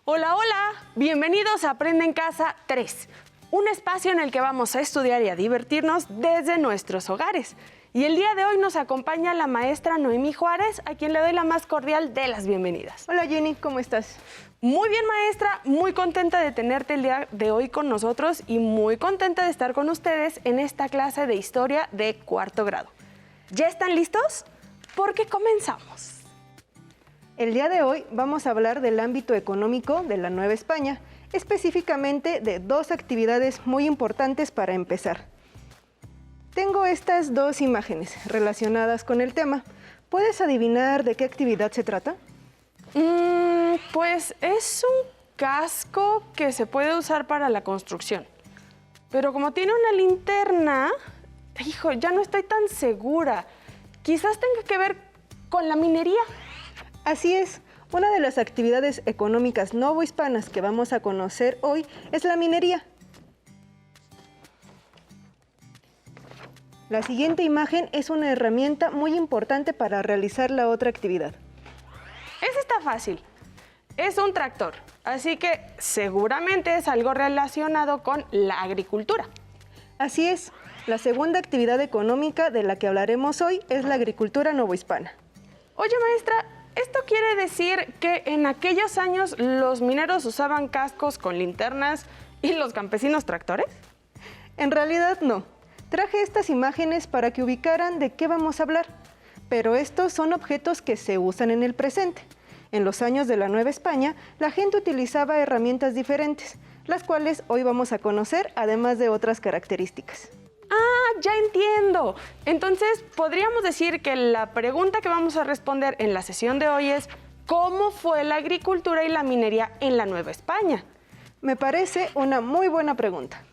Hola, hola, bienvenidos a Aprende en Casa 3, un espacio en el que vamos a estudiar y a divertirnos desde nuestros hogares. Y el día de hoy nos acompaña la maestra Noemí Juárez, a quien le doy la más cordial de las bienvenidas. Hola Jenny, ¿cómo estás? Muy bien, maestra, muy contenta de tenerte el día de hoy con nosotros y muy contenta de estar con ustedes en esta clase de historia de cuarto grado. ¿Ya están listos? Porque comenzamos. El día de hoy vamos a hablar del ámbito económico de la Nueva España, específicamente de dos actividades muy importantes para empezar. Tengo estas dos imágenes relacionadas con el tema. ¿Puedes adivinar de qué actividad se trata? Pues es un casco que se puede usar para la construcción. Pero como tiene una linterna, hijo, ya no estoy tan segura. Quizás tenga que ver con la minería. Así es, una de las actividades económicas novohispanas que vamos a conocer hoy es la minería. La siguiente imagen es una herramienta muy importante para realizar la otra actividad. Esa está fácil. Es un tractor, así que seguramente es algo relacionado con la agricultura. Así es, la segunda actividad económica de la que hablaremos hoy es la agricultura novohispana. Oye, maestra, ¿esto quiere decir que en aquellos años los mineros usaban cascos con linternas y los campesinos tractores? En realidad no. Traje estas imágenes para que ubicaran de qué vamos a hablar, pero estos son objetos que se usan en el presente. En los años de la Nueva España, la gente utilizaba herramientas diferentes, las cuales hoy vamos a conocer, además de otras características. Ah, ya entiendo. Entonces, podríamos decir que la pregunta que vamos a responder en la sesión de hoy es ¿cómo fue la agricultura y la minería en la Nueva España? Me parece una muy buena pregunta.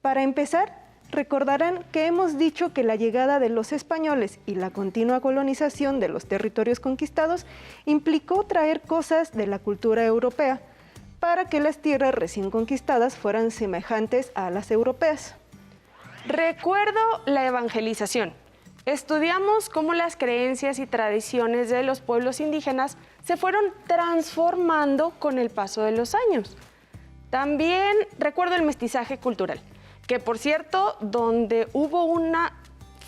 Para empezar, recordarán que hemos dicho que la llegada de los españoles y la continua colonización de los territorios conquistados implicó traer cosas de la cultura europea para que las tierras recién conquistadas fueran semejantes a las europeas. Recuerdo la evangelización. Estudiamos cómo las creencias y tradiciones de los pueblos indígenas se fueron transformando con el paso de los años. También recuerdo el mestizaje cultural, que por cierto, donde hubo una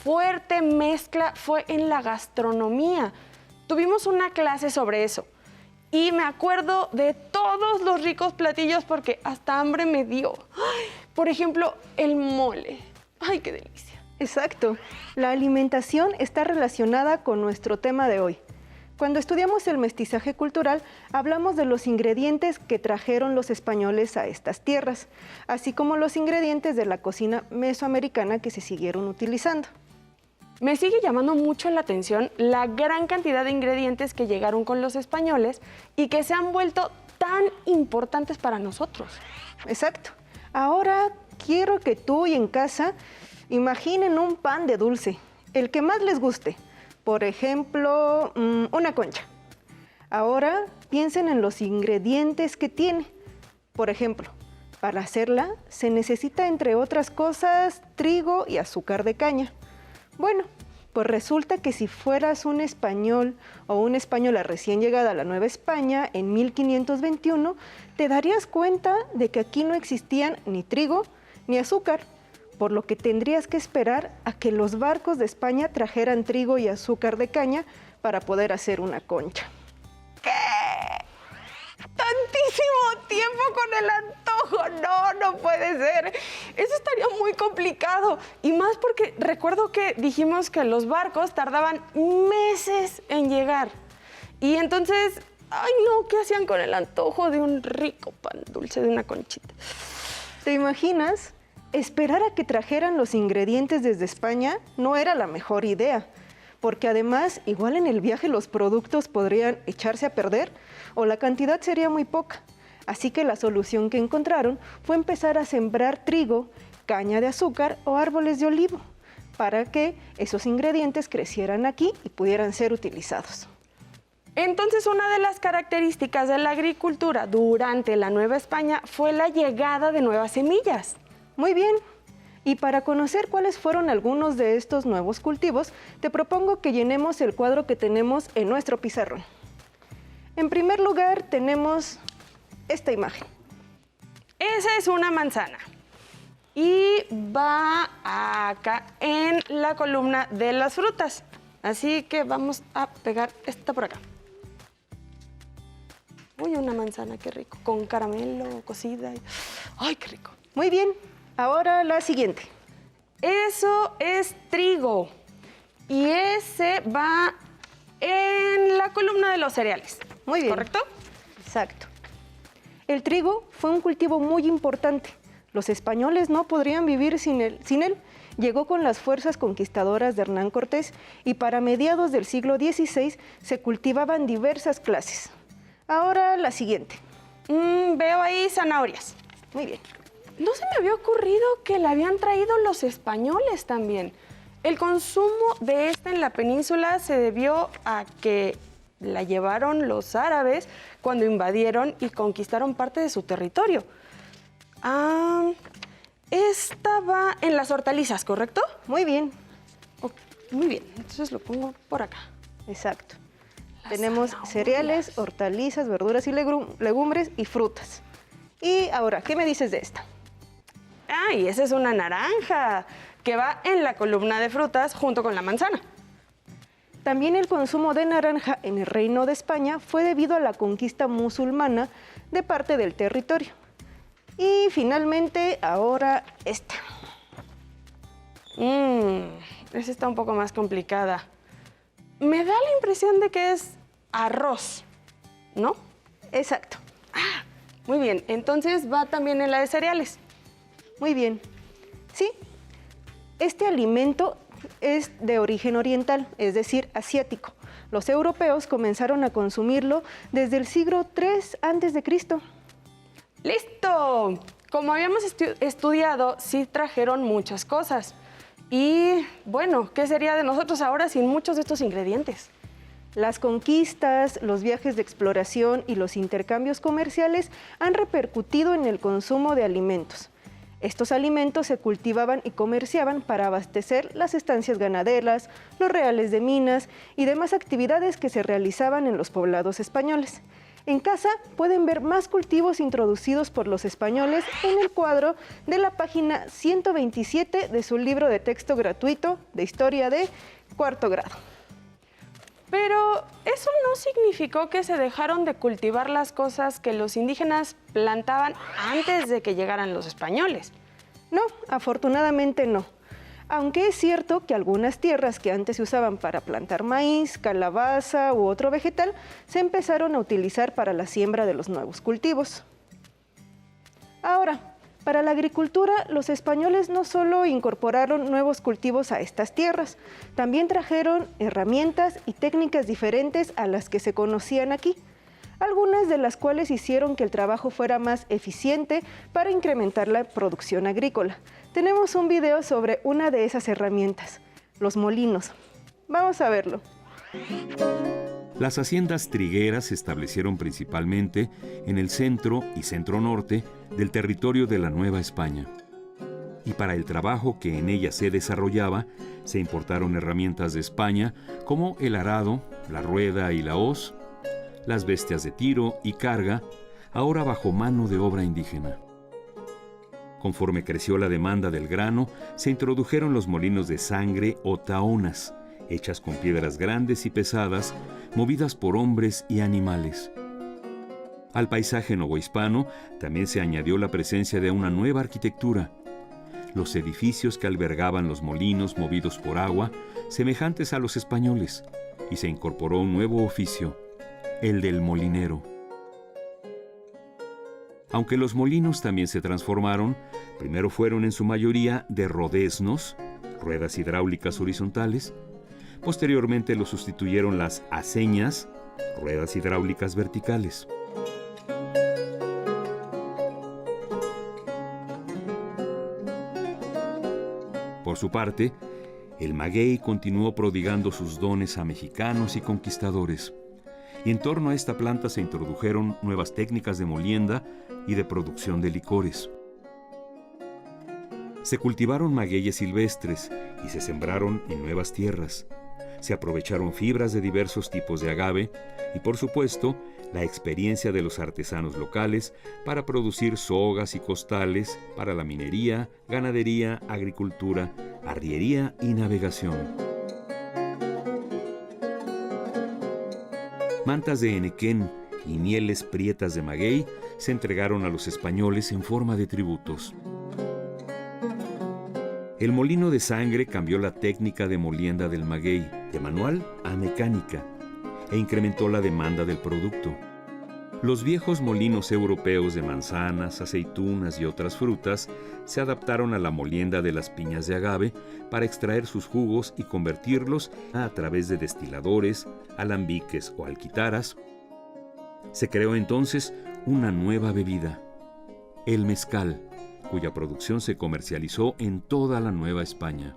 fuerte mezcla fue en la gastronomía. Tuvimos una clase sobre eso. Y me acuerdo de todos los ricos platillos porque hasta hambre me dio. Ay, por ejemplo, el mole. ¡Ay, qué delicia! Exacto. La alimentación está relacionada con nuestro tema de hoy. Cuando estudiamos el mestizaje cultural, hablamos de los ingredientes que trajeron los españoles a estas tierras, así como los ingredientes de la cocina mesoamericana que se siguieron utilizando. Me sigue llamando mucho la atención la gran cantidad de ingredientes que llegaron con los españoles y que se han vuelto tan importantes para nosotros. Exacto. Ahora quiero que tú y en casa imaginen un pan de dulce, el que más les guste. Por ejemplo, una concha. Ahora piensen en los ingredientes que tiene. Por ejemplo, para hacerla se necesita, entre otras cosas, trigo y azúcar de caña. Bueno, pues resulta que si fueras un español o una española recién llegada a la Nueva España en 1521, te darías cuenta de que aquí no existían ni trigo ni azúcar, por lo que tendrías que esperar a que los barcos de España trajeran trigo y azúcar de caña para poder hacer una concha. ¿Qué? ¡Tantísimo tiempo con el antojo! No, no puede ser. Eso estaría muy complicado. Y más porque recuerdo que dijimos que los barcos tardaban meses en llegar. Y entonces, ay no, ¿qué hacían con el antojo de un rico pan dulce, de una conchita? ¿Te imaginas? Esperar a que trajeran los ingredientes desde España no era la mejor idea, porque además, igual en el viaje los productos podrían echarse a perder o la cantidad sería muy poca. Así que la solución que encontraron fue empezar a sembrar trigo, caña de azúcar o árboles de olivo, para que esos ingredientes crecieran aquí y pudieran ser utilizados. Entonces, una de las características de la agricultura durante la Nueva España fue la llegada de nuevas semillas. Muy bien. Y para conocer cuáles fueron algunos de estos nuevos cultivos, te propongo que llenemos el cuadro que tenemos en nuestro pizarrón. En primer lugar tenemos esta imagen. Esa es una manzana y va acá en la columna de las frutas. Así que vamos a pegar esta por acá. Uy, una manzana, qué rico, con caramelo, cocida. ¡Ay, qué rico! Muy bien, ahora la siguiente. Eso es trigo y ese va en la columna de los cereales. Muy bien. ¿Correcto? Exacto. El trigo fue un cultivo muy importante. Los españoles no podrían vivir sin él. Llegó con las fuerzas conquistadoras de Hernán Cortés y para mediados del siglo XVI se cultivaban diversas clases. Ahora la siguiente. Veo ahí zanahorias. Muy bien. No se me había ocurrido que la habían traído los españoles también. El consumo de esta en la península se debió a que la llevaron los árabes cuando invadieron y conquistaron parte de su territorio. Esta va en las hortalizas, ¿correcto? Muy bien. Oh, muy bien, entonces lo pongo por acá. Exacto. Las Tenemos zanahorias. cereales, hortalizas, verduras y legumbres y frutas. Y ahora, ¿qué me dices de esta? Y esa es una naranja que va en la columna de frutas junto con la manzana. También el consumo de naranja en el Reino de España fue debido a la conquista musulmana de parte del territorio. Y finalmente, ahora esta. Esa está un poco más complicada. Me da la impresión de que es arroz, ¿no? Exacto. Muy bien, entonces va también en la de cereales. Muy bien. Sí, este alimento es de origen oriental, es decir, asiático. Los europeos comenzaron a consumirlo desde el siglo III a.C. ¡Listo! Como habíamos estudiado, sí trajeron muchas cosas. Y bueno, ¿qué sería de nosotros ahora sin muchos de estos ingredientes? Las conquistas, los viajes de exploración y los intercambios comerciales han repercutido en el consumo de alimentos. Estos alimentos se cultivaban y comerciaban para abastecer las estancias ganaderas, los reales de minas y demás actividades que se realizaban en los poblados españoles. En casa pueden ver más cultivos introducidos por los españoles en el cuadro de la página 127 de su libro de texto gratuito de historia de cuarto grado. Pero eso no significó que se dejaron de cultivar las cosas que los indígenas plantaban antes de que llegaran los españoles. No, afortunadamente no. Aunque es cierto que algunas tierras que antes se usaban para plantar maíz, calabaza u otro vegetal, se empezaron a utilizar para la siembra de los nuevos cultivos. Ahora, para la agricultura, los españoles no solo incorporaron nuevos cultivos a estas tierras, también trajeron herramientas y técnicas diferentes a las que se conocían aquí, algunas de las cuales hicieron que el trabajo fuera más eficiente para incrementar la producción agrícola. Tenemos un video sobre una de esas herramientas, los molinos. Vamos a verlo. Las haciendas trigueras se establecieron principalmente en el centro y centro-norte del territorio de la Nueva España. Y para el trabajo que en ella se desarrollaba, se importaron herramientas de España como el arado, la rueda y la hoz, las bestias de tiro y carga, ahora bajo mano de obra indígena. Conforme creció la demanda del grano, se introdujeron los molinos de sangre o taonas, hechas con piedras grandes y pesadas, movidas por hombres y animales. Al paisaje novohispano también se añadió la presencia de una nueva arquitectura. Los edificios que albergaban los molinos movidos por agua, semejantes a los españoles, y se incorporó un nuevo oficio, el del molinero. Aunque los molinos también se transformaron, primero fueron en su mayoría de rodeznos, ruedas hidráulicas horizontales. Posteriormente los sustituyeron las aceñas, ruedas hidráulicas verticales. Por su parte, el maguey continuó prodigando sus dones a mexicanos y conquistadores. Y en torno a esta planta se introdujeron nuevas técnicas de molienda y de producción de licores. Se cultivaron magueyes silvestres y se sembraron en nuevas tierras. Se aprovecharon fibras de diversos tipos de agave y, por supuesto, la experiencia de los artesanos locales para producir sogas y costales para la minería, ganadería, agricultura, arriería y navegación. Mantas de henequén y mieles prietas de maguey se entregaron a los españoles en forma de tributos. El molino de sangre cambió la técnica de molienda del maguey, de manual a mecánica, e incrementó la demanda del producto. Los viejos molinos europeos de manzanas, aceitunas y otras frutas se adaptaron a la molienda de las piñas de agave para extraer sus jugos y convertirlos a través de destiladores, alambiques o alquitaras. Se creó entonces una nueva bebida, el mezcal, cuya producción se comercializó en toda la Nueva España.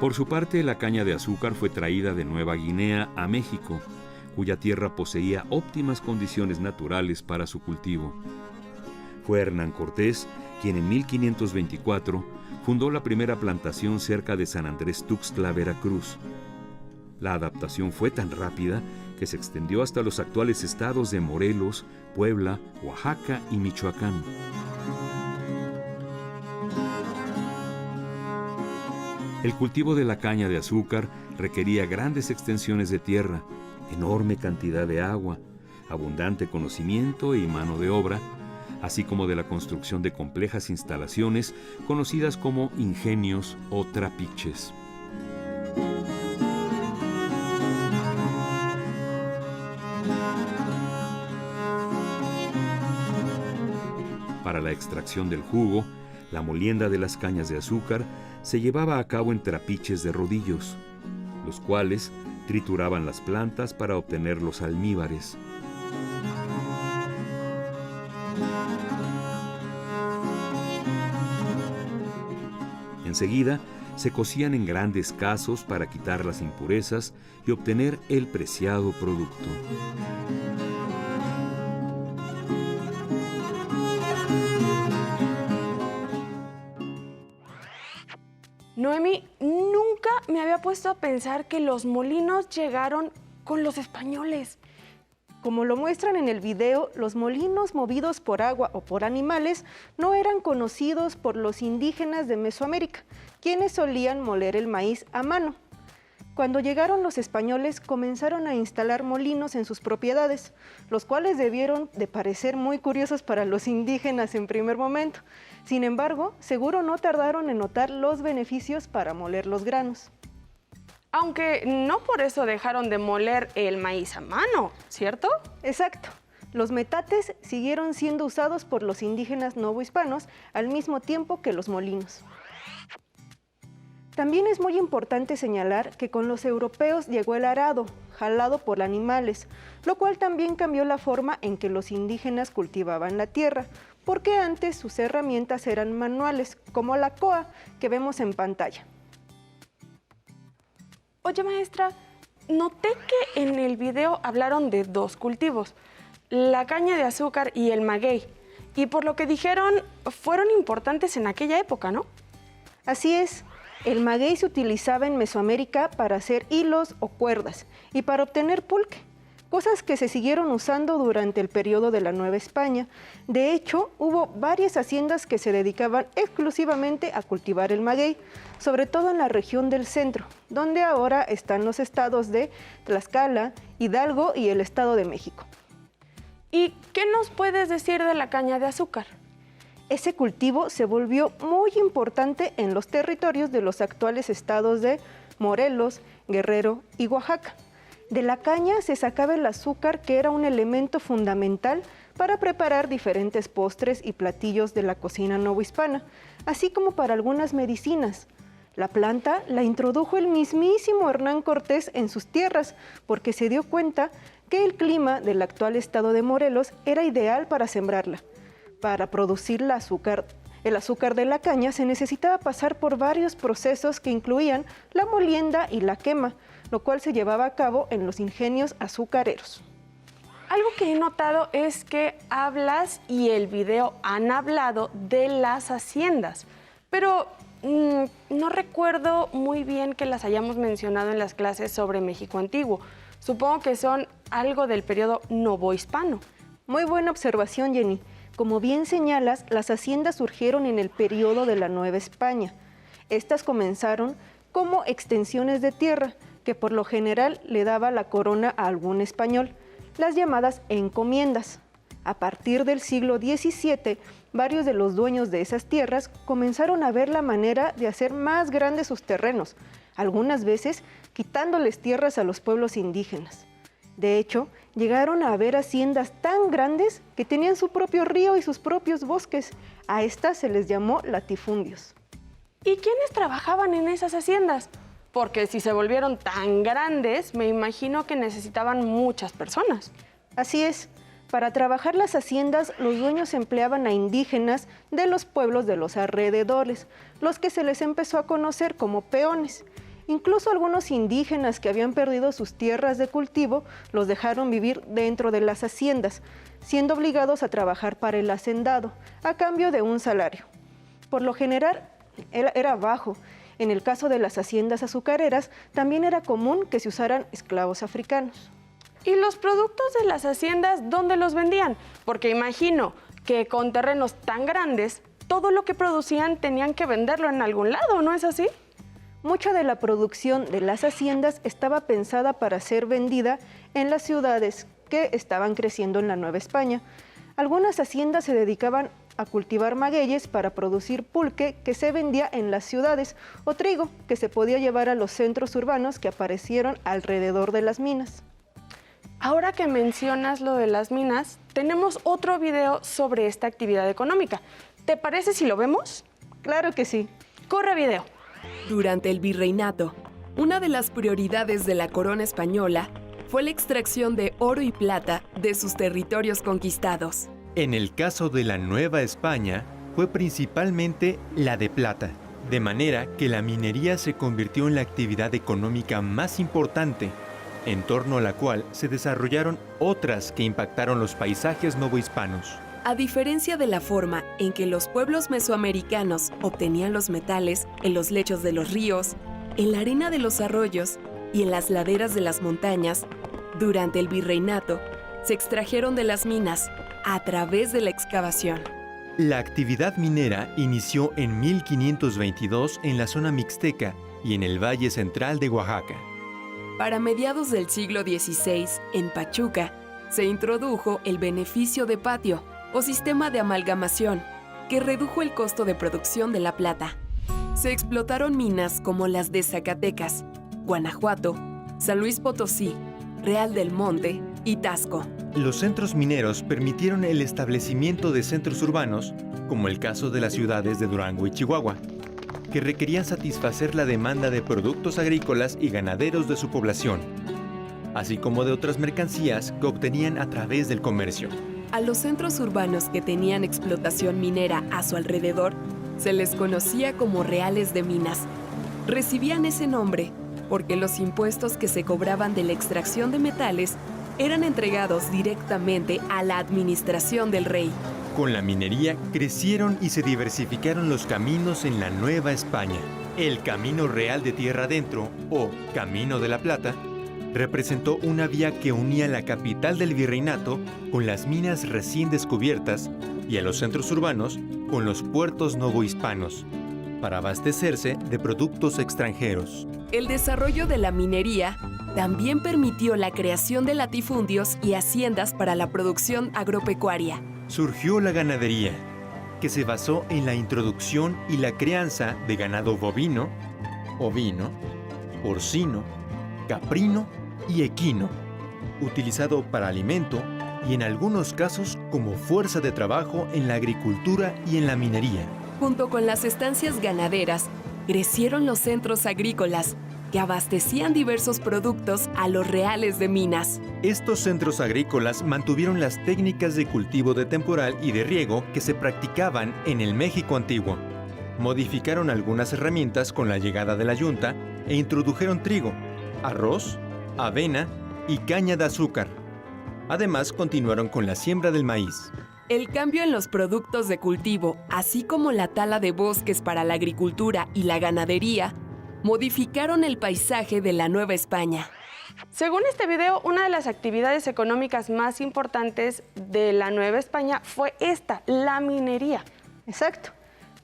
Por su parte, la caña de azúcar fue traída de Nueva Guinea a México, cuya tierra poseía óptimas condiciones naturales para su cultivo. Fue Hernán Cortés quien en 1524 fundó la primera plantación cerca de San Andrés Tuxtla, Veracruz. La adaptación fue tan rápida que se extendió hasta los actuales estados de Morelos, Puebla, Oaxaca y Michoacán. El cultivo de la caña de azúcar requería grandes extensiones de tierra, enorme cantidad de agua, abundante conocimiento y mano de obra, así como de la construcción de complejas instalaciones conocidas como ingenios o trapiches. Para la extracción del jugo, la molienda de las cañas de azúcar se llevaba a cabo en trapiches de rodillos, los cuales trituraban las plantas para obtener los almíbares. Enseguida, se cocían en grandes casos para quitar las impurezas y obtener el preciado producto. Noemí, nunca me había puesto a pensar que los molinos llegaron con los españoles. Como lo muestran en el video, los molinos movidos por agua o por animales no eran conocidos por los indígenas de Mesoamérica, quienes solían moler el maíz a mano. Cuando llegaron los españoles, comenzaron a instalar molinos en sus propiedades, los cuales debieron de parecer muy curiosos para los indígenas en primer momento. Sin embargo, seguro no tardaron en notar los beneficios para moler los granos. Aunque no por eso dejaron de moler el maíz a mano, ¿cierto? Exacto. Los metates siguieron siendo usados por los indígenas novohispanos al mismo tiempo que los molinos. También es muy importante señalar que con los europeos llegó el arado, jalado por animales, lo cual también cambió la forma en que los indígenas cultivaban la tierra, porque antes sus herramientas eran manuales, como la coa que vemos en pantalla. Oye, maestra, noté que en el video hablaron de dos cultivos, la caña de azúcar y el maguey, y por lo que dijeron, fueron importantes en aquella época, ¿no? Así es. El maguey se utilizaba en Mesoamérica para hacer hilos o cuerdas y para obtener pulque, cosas que se siguieron usando durante el periodo de la Nueva España. De hecho, hubo varias haciendas que se dedicaban exclusivamente a cultivar el maguey, sobre todo en la región del centro, donde ahora están los estados de Tlaxcala, Hidalgo y el Estado de México. ¿Y qué nos puedes decir de la caña de azúcar? Ese cultivo se volvió muy importante en los territorios de los actuales estados de Morelos, Guerrero y Oaxaca. De la caña se sacaba el azúcar, que era un elemento fundamental para preparar diferentes postres y platillos de la cocina novohispana, así como para algunas medicinas. La planta la introdujo el mismísimo Hernán Cortés en sus tierras, porque se dio cuenta que el clima del actual estado de Morelos era ideal para sembrarla. Para producir el azúcar de la caña se necesitaba pasar por varios procesos que incluían la molienda y la quema, lo cual se llevaba a cabo en los ingenios azucareros. Algo que he notado es que hablas y el video han hablado de las haciendas, pero No recuerdo muy bien que las hayamos mencionado en las clases sobre México antiguo. Supongo que son algo del periodo novohispano. Muy buena observación, Jenny. Como bien señalas, las haciendas surgieron en el periodo de la Nueva España. Estas comenzaron como extensiones de tierra, que por lo general le daba la corona a algún español, las llamadas encomiendas. A partir del siglo XVII, varios de los dueños de esas tierras comenzaron a ver la manera de hacer más grandes sus terrenos, algunas veces quitándoles tierras a los pueblos indígenas. De hecho, llegaron a haber haciendas tan grandes que tenían su propio río y sus propios bosques. A estas se les llamó latifundios. ¿Y quiénes trabajaban en esas haciendas? Porque si se volvieron tan grandes, me imagino que necesitaban muchas personas. Así es. Para trabajar las haciendas, los dueños empleaban a indígenas de los pueblos de los alrededores, los que se les empezó a conocer como peones. Incluso algunos indígenas que habían perdido sus tierras de cultivo los dejaron vivir dentro de las haciendas, siendo obligados a trabajar para el hacendado, a cambio de un salario. Por lo general, era bajo. En el caso de las haciendas azucareras, también era común que se usaran esclavos africanos. ¿Y los productos de las haciendas dónde los vendían? Porque imagino que con terrenos tan grandes, todo lo que producían tenían que venderlo en algún lado, ¿no es así? Mucha de la producción de las haciendas estaba pensada para ser vendida en las ciudades que estaban creciendo en la Nueva España. Algunas haciendas se dedicaban a cultivar magueyes para producir pulque que se vendía en las ciudades o trigo que se podía llevar a los centros urbanos que aparecieron alrededor de las minas. Ahora que mencionas lo de las minas, tenemos otro video sobre esta actividad económica. ¿Te parece si lo vemos? Claro que sí. ¡Corre video! Durante el virreinato, una de las prioridades de la corona española fue la extracción de oro y plata de sus territorios conquistados. En el caso de la Nueva España, fue principalmente la de plata, de manera que la minería se convirtió en la actividad económica más importante, en torno a la cual se desarrollaron otras que impactaron los paisajes novohispanos. A diferencia de la forma en que los pueblos mesoamericanos obtenían los metales en los lechos de los ríos, en la arena de los arroyos y en las laderas de las montañas, durante el virreinato se extrajeron de las minas a través de la excavación. La actividad minera inició en 1522 en la zona mixteca y en el Valle Central de Oaxaca. Para mediados del siglo XVI, en Pachuca, se introdujo el beneficio de patio o sistema de amalgamación, que redujo el costo de producción de la plata. Se explotaron minas como las de Zacatecas, Guanajuato, San Luis Potosí, Real del Monte y Tasco. Los centros mineros permitieron el establecimiento de centros urbanos, como el caso de las ciudades de Durango y Chihuahua, que requerían satisfacer la demanda de productos agrícolas y ganaderos de su población, así como de otras mercancías que obtenían a través del comercio. A los centros urbanos que tenían explotación minera a su alrededor se les conocía como reales de minas. Recibían ese nombre porque los impuestos que se cobraban de la extracción de metales eran entregados directamente a la administración del rey. Con la minería crecieron y se diversificaron los caminos en la Nueva España. El Camino Real de Tierra Adentro, o Camino de la Plata, representó una vía que unía la capital del virreinato con las minas recién descubiertas y a los centros urbanos con los puertos novohispanos, para abastecerse de productos extranjeros. El desarrollo de la minería también permitió la creación de latifundios y haciendas para la producción agropecuaria. Surgió la ganadería, que se basó en la introducción y la crianza de ganado bovino, ovino, porcino, caprino y equino, utilizado para alimento y en algunos casos como fuerza de trabajo en la agricultura y en la minería. Junto con las estancias ganaderas, crecieron los centros agrícolas que abastecían diversos productos a los reales de minas. Estos centros agrícolas mantuvieron las técnicas de cultivo de temporal y de riego que se practicaban en el México antiguo. Modificaron algunas herramientas con la llegada de la yunta e introdujeron trigo, arroz, avena y caña de azúcar. Además, continuaron con la siembra del maíz. El cambio en los productos de cultivo, así como la tala de bosques para la agricultura y la ganadería, modificaron el paisaje de la Nueva España. Según este video, una de las actividades económicas más importantes de la Nueva España fue esta, la minería. Exacto.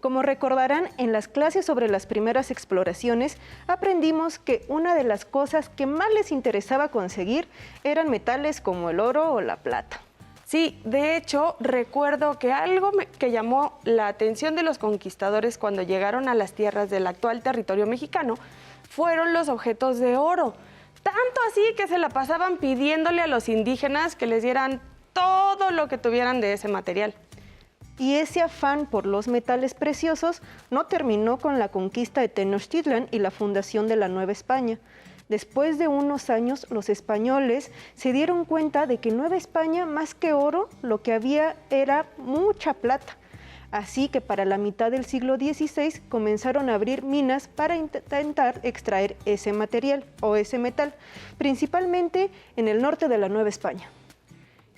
Como recordarán, en las clases sobre las primeras exploraciones, aprendimos que una de las cosas que más les interesaba conseguir eran metales como el oro o la plata. Sí, de hecho, recuerdo que algo que llamó la atención de los conquistadores cuando llegaron a las tierras del actual territorio mexicano fueron los objetos de oro. Tanto así que se la pasaban pidiéndole a los indígenas que les dieran todo lo que tuvieran de ese material. Y ese afán por los metales preciosos no terminó con la conquista de Tenochtitlan y la fundación de la Nueva España. Después de unos años, los españoles se dieron cuenta de que en Nueva España, más que oro, lo que había era mucha plata. Así que para la mitad del siglo XVI comenzaron a abrir minas para intentar extraer ese material o ese metal, principalmente en el norte de la Nueva España.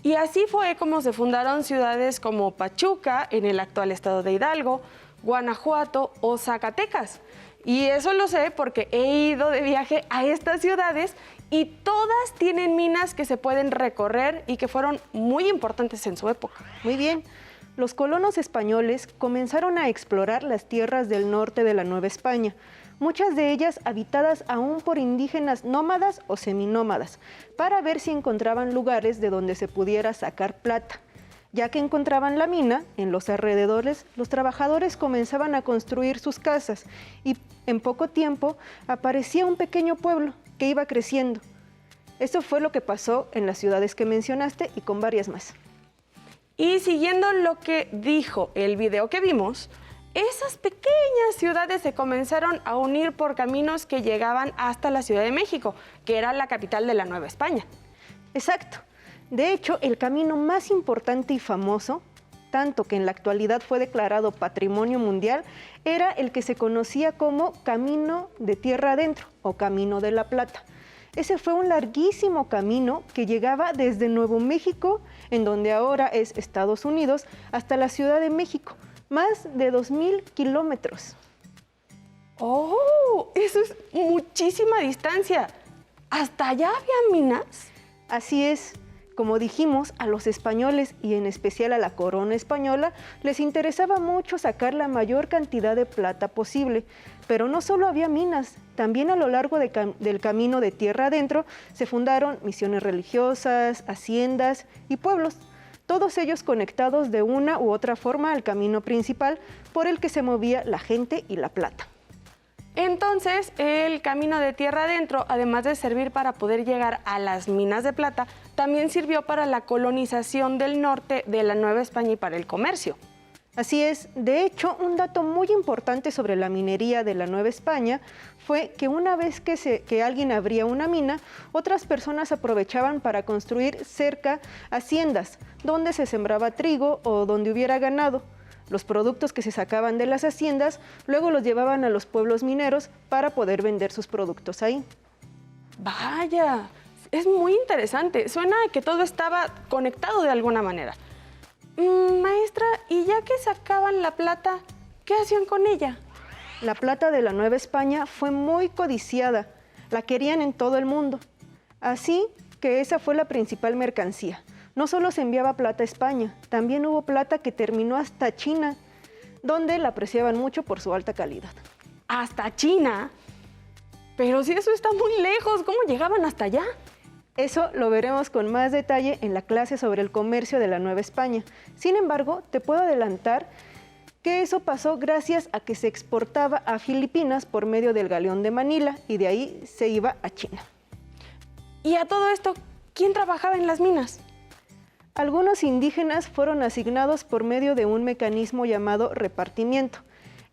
Y así fue como se fundaron ciudades como Pachuca, en el actual estado de Hidalgo, Guanajuato o Zacatecas. Y eso lo sé porque he ido de viaje a estas ciudades y todas tienen minas que se pueden recorrer y que fueron muy importantes en su época. Muy bien. Los colonos españoles comenzaron a explorar las tierras del norte de la Nueva España, muchas de ellas habitadas aún por indígenas nómadas o seminómadas, para ver si encontraban lugares de donde se pudiera sacar plata. Ya que encontraban la mina, en los alrededores, los trabajadores comenzaban a construir sus casas y en poco tiempo aparecía un pequeño pueblo que iba creciendo. Eso fue lo que pasó en las ciudades que mencionaste y con varias más. Y siguiendo lo que dijo el video que vimos, esas pequeñas ciudades se comenzaron a unir por caminos que llegaban hasta la Ciudad de México, que era la capital de la Nueva España. Exacto. De hecho, el camino más importante y famoso, tanto que en la actualidad fue declarado Patrimonio Mundial, era el que se conocía como Camino de Tierra Adentro o Camino de la Plata. Ese fue un larguísimo camino que llegaba desde Nuevo México, en donde ahora es Estados Unidos, hasta la Ciudad de México, más de 2,000 kilómetros. ¡Oh! Eso es muchísima distancia. ¿Hasta allá había minas? Así es. Como dijimos, a los españoles y en especial a la corona española les interesaba mucho sacar la mayor cantidad de plata posible. Pero no solo había minas, también a lo largo del camino de tierra adentro se fundaron misiones religiosas, haciendas y pueblos, todos ellos conectados de una u otra forma al camino principal por el que se movía la gente y la plata. Entonces, el camino de tierra adentro, además de servir para poder llegar a las minas de plata, también sirvió para la colonización del norte de la Nueva España y para el comercio. Así es. De hecho, un dato muy importante sobre la minería de la Nueva España fue que una vez que alguien abría una mina, otras personas aprovechaban para construir cerca haciendas, donde se sembraba trigo o donde hubiera ganado. Los productos que se sacaban de las haciendas luego los llevaban a los pueblos mineros para poder vender sus productos ahí. Vaya, es muy interesante. Suena a que todo estaba conectado de alguna manera. Maestra, y ya que sacaban la plata, ¿qué hacían con ella? La plata de la Nueva España fue muy codiciada. La querían en todo el mundo. Así que esa fue la principal mercancía. No solo se enviaba plata a España, también hubo plata que terminó hasta China, donde la apreciaban mucho por su alta calidad. ¿Hasta China? Pero si eso está muy lejos, ¿cómo llegaban hasta allá? Eso lo veremos con más detalle en la clase sobre el comercio de la Nueva España. Sin embargo, te puedo adelantar que eso pasó gracias a que se exportaba a Filipinas por medio del galeón de Manila y de ahí se iba a China. Y a todo esto, ¿quién trabajaba en las minas? Algunos indígenas fueron asignados por medio de un mecanismo llamado repartimiento,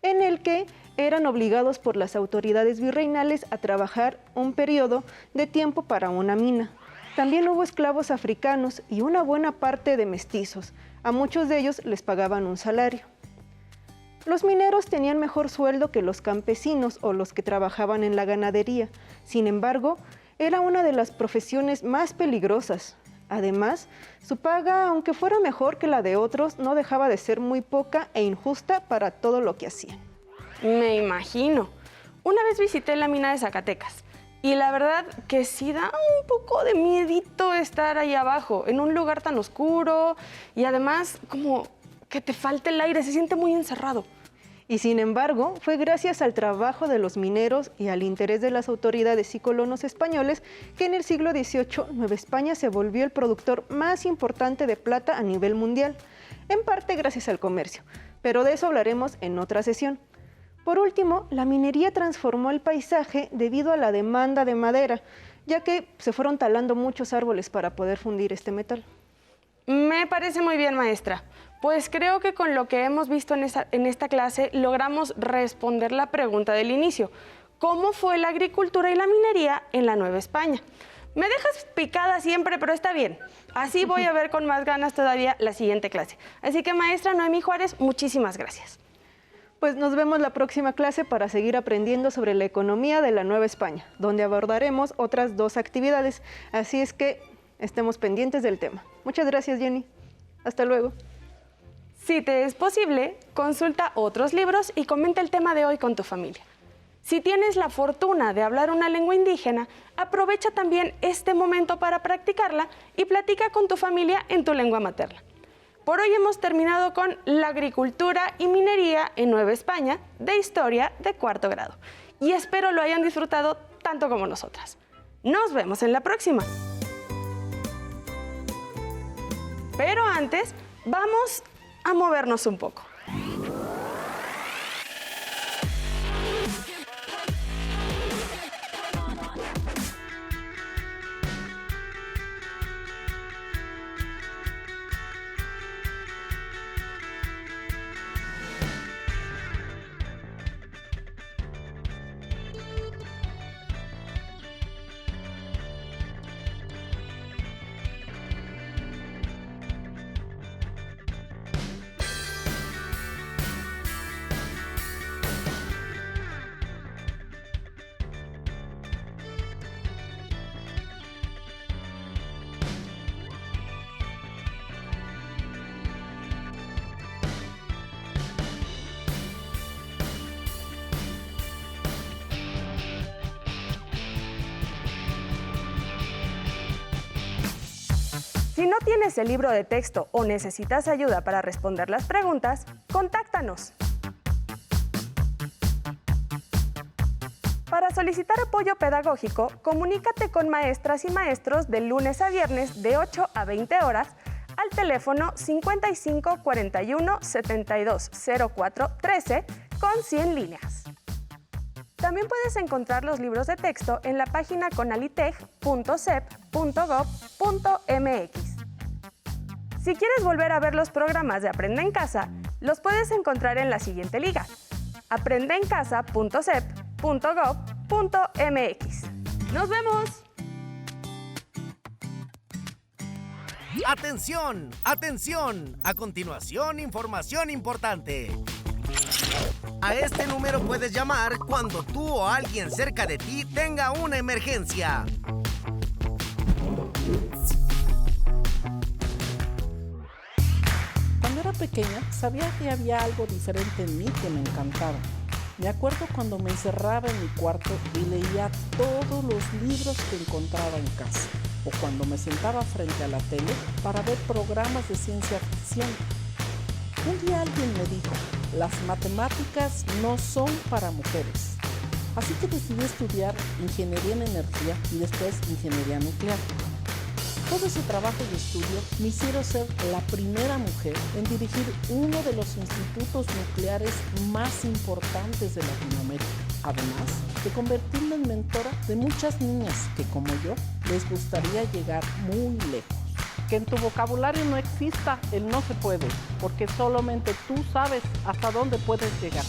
en el que eran obligados por las autoridades virreinales a trabajar un periodo de tiempo para una mina. También hubo esclavos africanos y una buena parte de mestizos. A muchos de ellos les pagaban un salario. Los mineros tenían mejor sueldo que los campesinos o los que trabajaban en la ganadería. Sin embargo, era una de las profesiones más peligrosas. Además, su paga, aunque fuera mejor que la de otros, no dejaba de ser muy poca e injusta para todo lo que hacían. Me imagino. Una vez visité la mina de Zacatecas y la verdad que sí da un poco de miedito estar ahí abajo, en un lugar tan oscuro y además como que te falte el aire, se siente muy encerrado. Y sin embargo, fue gracias al trabajo de los mineros y al interés de las autoridades y colonos españoles que en el siglo XVIII Nueva España se volvió el productor más importante de plata a nivel mundial, en parte gracias al comercio, pero de eso hablaremos en otra sesión. Por último, la minería transformó el paisaje debido a la demanda de madera, ya que se fueron talando muchos árboles para poder fundir este metal. Me parece muy bien, maestra. Pues creo que con lo que hemos visto en esta clase logramos responder la pregunta del inicio. ¿Cómo fue la agricultura y la minería en la Nueva España? Me dejas picada siempre, pero está bien. Así voy a ver con más ganas todavía la siguiente clase. Así que, maestra Noemí Juárez, muchísimas gracias. Pues nos vemos la próxima clase para seguir aprendiendo sobre la economía de la Nueva España, donde abordaremos otras 2 actividades. Así es que estemos pendientes del tema. Muchas gracias, Jenny. Hasta luego. Si te es posible, consulta otros libros y comenta el tema de hoy con tu familia. Si tienes la fortuna de hablar una lengua indígena, aprovecha también este momento para practicarla y platica con tu familia en tu lengua materna. Por hoy hemos terminado con la agricultura y minería en Nueva España de historia de 4º grado. Y espero lo hayan disfrutado tanto como nosotras. Nos vemos en la próxima. Pero antes, vamos a movernos un poco. Si no tienes el libro de texto o necesitas ayuda para responder las preguntas, contáctanos. Para solicitar apoyo pedagógico, comunícate con maestras y maestros de lunes a viernes de 8 a 20 horas al teléfono 55 41 72 04 13 con 100 líneas. También puedes encontrar los libros de texto en la página conaliteg.sep.gov.mx. Si quieres volver a ver los programas de Aprende en Casa, los puedes encontrar en la siguiente liga: aprendeencasa.sep.gov.mx. ¡Nos vemos! ¡Atención! ¡Atención! A continuación, información importante. A este número puedes llamar cuando tú o alguien cerca de ti tenga una emergencia. Cuando era pequeña, sabía que había algo diferente en mí que me encantaba. Me acuerdo cuando me encerraba en mi cuarto y leía todos los libros que encontraba en casa, o cuando me sentaba frente a la tele para ver programas de ciencia ficción. Un día alguien me dijo: las matemáticas no son para mujeres. Así que decidí estudiar ingeniería en energía y después ingeniería nuclear. Todo ese trabajo y estudio me hicieron ser la primera mujer en dirigir uno de los institutos nucleares más importantes de Latinoamérica. Además de convertirme en mentora de muchas niñas que, como yo, les gustaría llegar muy lejos. Que en tu vocabulario no exista el no se puede, porque solamente tú sabes hasta dónde puedes llegar.